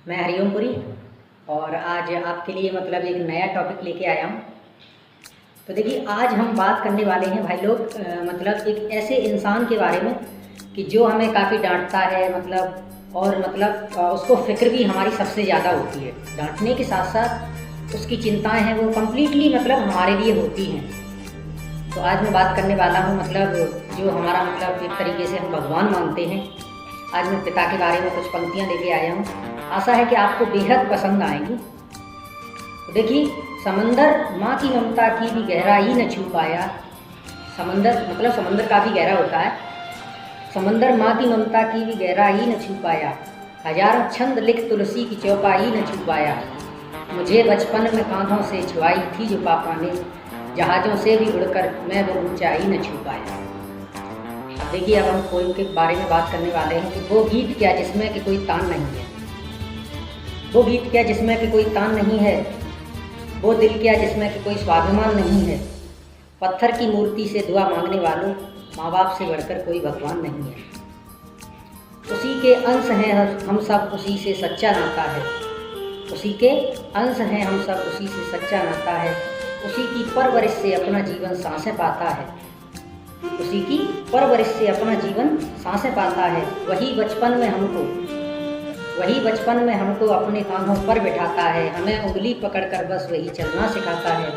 मैं हरिओम पुरी और आज आपके लिए मतलब एक नया टॉपिक लेके आया हूँ। तो देखिए, आज हम बात करने वाले हैं भाई लोग मतलब एक ऐसे इंसान के बारे में कि जो हमें काफ़ी डांटता है और उसको फ़िक्र भी हमारी सबसे ज़्यादा होती है। डांटने के साथ साथ उसकी चिंताएं हैं वो कम्प्लीटली हमारे लिए होती हैं। तो आज मैं बात करने वाला हूँ जो हमारा एक तरीके से हम भगवान मानते हैं। आज मैं पिता के बारे में कुछ पंक्तियाँ लेके आया हूँ, आशा है कि आपको बेहद पसंद आएंगी। तो देखिए, समंदर माँ की ममता की भी गहराई न छू पाया। समंदर काफ़ी गहरा होता है। समंदर माँ की ममता की भी गहराई न छू पाया, हजारों छंद लिख तुलसी की चौपाई न छू पाया। मुझे बचपन में कांधों से छुआई थी जो पापा ने, जहाज़ों से भी उड़कर मैं वो ऊंचाई न छू पाया। देखिए, अब हम पोएम के बारे में बात करने वाले हैं कि वो गीत क्या जिसमें कि कोई तान नहीं है। वो गीत क्या जिसमें कि कोई तान नहीं है। वो दिल क्या जिसमें कि कोई स्वाभिमान नहीं है। पत्थर की मूर्ति से दुआ मांगने वालों, माँ बाप से बढ़कर कोई भगवान नहीं है। उसी के अंश हैं हम सब, उसी से सच्चा नाता है। उसी के अंश हैं हम सब, उसी से सच्चा नाता है। उसी की परवरिश से अपना जीवन सांसें पाता है। उसी की परवरिश से अपना जीवन सांसें पाता है। वही बचपन में हमको अपने कांधों पर बिठाता है। हमें उंगली पकड़कर बस वही चलना सिखाता है।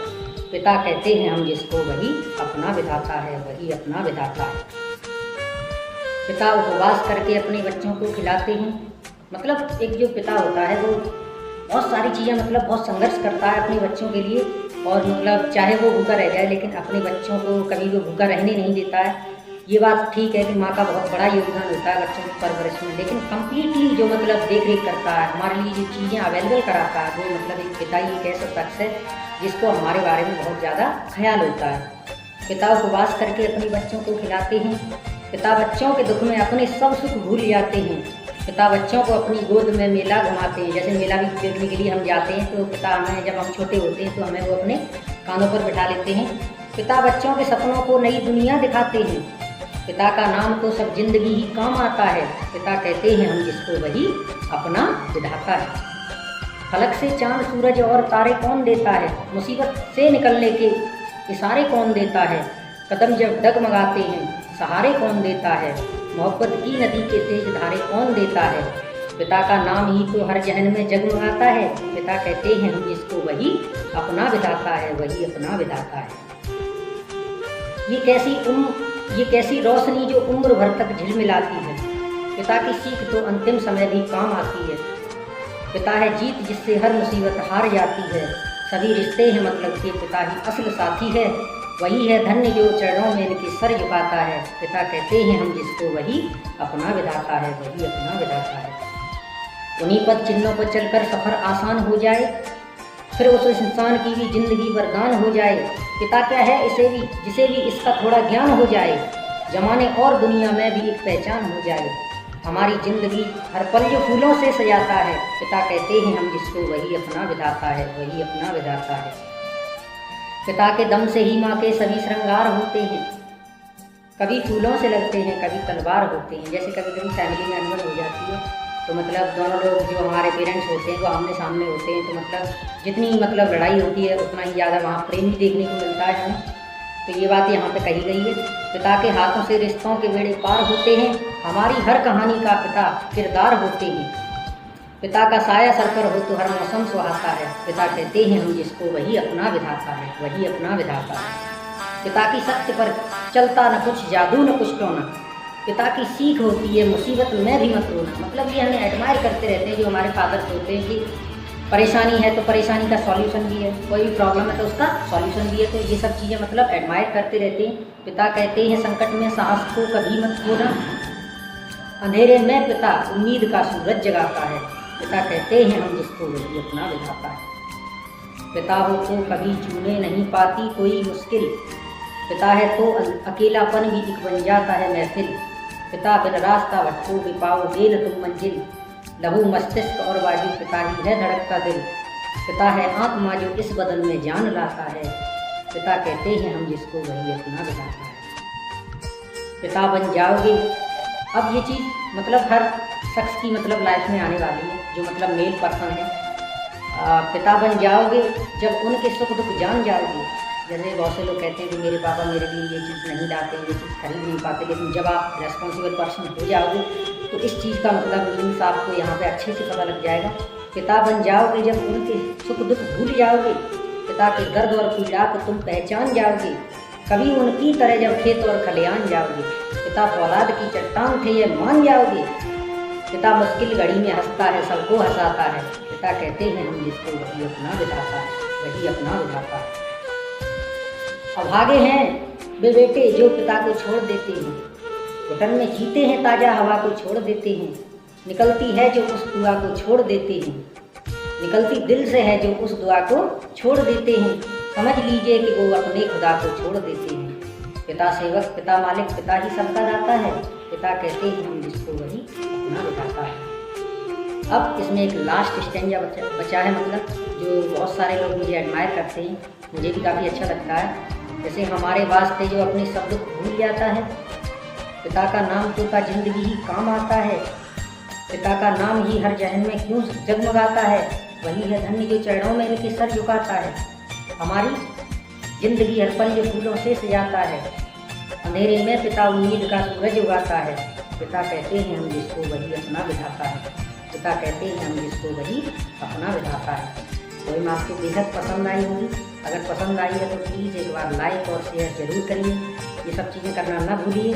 पिता कहते हैं हम जिसको, वही अपना विधाता है, वही अपना विधाता है। पिता उपवास करके अपने बच्चों को खिलाते हैं। एक जो पिता होता है वो बहुत सारी चीज़ें बहुत संघर्ष करता है अपने बच्चों के लिए। और चाहे वो भूखा रह जाए लेकिन अपने बच्चों को कभी वो भूखा रहने नहीं देता है। ये बात ठीक है कि माँ का बहुत बड़ा योगदान होता है बच्चों की परवरिश में, लेकिन कम्प्लीटली जो देख रेख करता है, हमारे लिए जो चीज़ें अवेलेबल कराता है, वो एक पिता ही एक ऐसा शख्स है जिसको हमारे बारे में बहुत ज़्यादा ख्याल होता है। पिता उपवास करके अपने बच्चों को खिलाते हैं। पिता बच्चों के दुख में अपने सब सुख भूल जाते हैं। पिता बच्चों को अपनी गोद में मेला घुमाते हैं। जैसे मेला भी देखने के लिए हम जाते हैं तो पिता हमें, जब हम छोटे होते हैं तो हमें वो अपने कांधों पर बिठा लेते हैं। पिता बच्चों के सपनों को नई दुनिया दिखाते हैं। पिता का नाम तो सब जिंदगी ही काम आता है। पिता कहते हैं हम जिसको, वही अपना विधाता है। फलक से चांद सूरज और तारे कौन देता है। मुसीबत से निकलने के इशारे कौन देता है। कदम जब डगमगाते हैं सहारे कौन देता है। मोहब्बत की नदी के तेज धारे कौन देता है। पिता का नाम ही तो हर जहन में जगमगाता है। पिता कहते हैं हम जिसको, वही अपना विधाता है, वही अपना विधाता है। ये कैसी रोशनी जो उम्र भर तक झिलमिलाती है। पिता की सीख तो अंतिम समय भी काम आती है। पिता है जीत जिससे हर मुसीबत हार जाती है। सभी रिश्ते हैं के पिता ही असल साथी है। वही है धन्य जो चरणों में इनके सर झुकाता है। पिता कहते हैं हम जिसको, वही अपना विधाता है, वही अपना विधाता है। उन्हीं पद चिन्हों पर चलकर सफ़र आसान हो जाए, फिर उस इंसान की भी जिंदगी वरदान हो जाए। पिता क्या है जिसे भी इसका थोड़ा ज्ञान हो जाए। जमाने और दुनिया में भी एक पहचान हो जाए। हमारी जिंदगी हर पल जो फूलों से सजाता है। पिता कहते हैं हम जिसको, वही अपना विधाता है, वही अपना विधाता है। पिता के दम से ही माँ के सभी श्रृंगार होते हैं। कभी फूलों से लगते हैं, कभी तलवार होते हैं। जैसे कभी कभी फैमिली में अनबन हो जाती है तो दोनों लोग जो हमारे पेरेंट्स होते हैं वो आमने सामने होते हैं, तो जितनी लड़ाई होती है उतना ही ज़्यादा वहाँ प्रेम भी देखने को मिलता है हमें। तो ये बात यहाँ पे कही गई है। पिता के हाथों से रिश्तों के बेड़े पार होते हैं। हमारी हर कहानी का पिता किरदार होते हैं। पिता का साया सर पर हो तो हर मौसम सुहाता है। पिता कहते हैं हम जिसको, वही अपना विधाता है, वही अपना विधाता है। पिता की सत्य पर चलता न कुछ जादू न कुछ टोना। पिता की सीख होती है मुसीबत में भी मत रोना। ये हमें एडमायर करते रहते हैं जो हमारे फादर्स होते हैं कि परेशानी है तो परेशानी का सॉल्यूशन भी है, कोई भी प्रॉब्लम है तो उसका सॉल्यूशन भी है। तो ये सब चीज़ें एडमायर करते रहते हैं। पिता कहते हैं संकट में साहस को कभी मत खोना। अंधेरे में पिता उम्मीद का सूरज जगाता है। पिता कहते हैं हम जिसको, वही अपना विधाता है। पिता हो तो कभी चूने नहीं पाती कोई मुश्किल। पिता है तो अकेलापन भी एक बन जाता है महफिल। पिता बिन रास्ता भटको भी पाओगे न तुम मंजिल। लहू मस्तिष्क और वायु पिता ही है धड़कता दिल। पिता है आत्मा जो इस बदन में जान लाता है। पिता कहते हैं हम जिसको, वही अपना विधाता है। पिता बन जाओगे। अब ये चीज़ हर शख्स की लाइफ में आने वाली है। जो मतलब मेल पर्सन है। पिता बन जाओगे जब उनके सुख दुख जान जाओगे। जैसे बहुत से लोग कहते हैं कि मेरे पापा मेरे लिए ये चीज़ नहीं लाते, ये चीज़ खरीद नहीं पाते, लेकिन जब आप रेस्पॉन्सिबल पर्सन हो जाओगे तो इस चीज़ का मतलब मीन्स आपको यहाँ पे अच्छे से पता लग जाएगा। पिता बन जाओगे जब उनके सुख दुख भूल जाओगे, पिता के दर्द और पीड़ा को तुम पहचान जाओगे, कभी उनकी तरह जब खेत और खलियान जाओगे। पिता फौलाद की चट्टान थे ये मान जाओगे। पिता मुश्किल घड़ी में हंसता है, सबको हंसाता है। पिता कहते हैं हम जिसको वही अपना बिठाता है, वही अपना बिठाता है। अभागे हैं वे बेटे जो पिता को छोड़ देते हैं। घुटन में जीते हैं ताज़ा हवा को छोड़ देते हैं। निकलती है जो उस दुआ को छोड़ देते हैं, निकलती दिल से है जो उस दुआ को छोड़ देते हैं। समझ लीजिए कि वो अपने खुदा को छोड़ देते हैं। पिता सेवक, पिता मालिक, पिता ही सबका दाता है। पिता कहते हैं हम जिसको वही अपना बिठाता है। अब इसमें एक लास्ट स्टैंजा बचा है, मतलब जो बहुत सारे लोग मुझे एडमायर करते हैं, मुझे भी काफ़ी अच्छा लगता है। जैसे हमारे वास्ते जो अपने सब दुख भूल जाता है, पिता का नाम तो का जिंदगी ही काम आता है। पिता का नाम ही हर जहन में क्यों जगमगाता है, वही है धन्य जो चरणों में इनके सर झुकाता है। हमारी जिंदगी हर पल जो फूलों से सजाता है, अंधेरे में पिता उम्मीद का सूरज उगाता है। पिता कहते हैं हम जिसको वही अपना बिठाता है। पिता कहते हैं हम जिसको वही अपना बिठाता है। कोई मैं आपको बेहद पसंद आई होगी। अगर पसंद आई है तो प्लीज़ एक बार लाइक और शेयर ज़रूर करिए। ये सब चीज़ें करना ना भूलिए।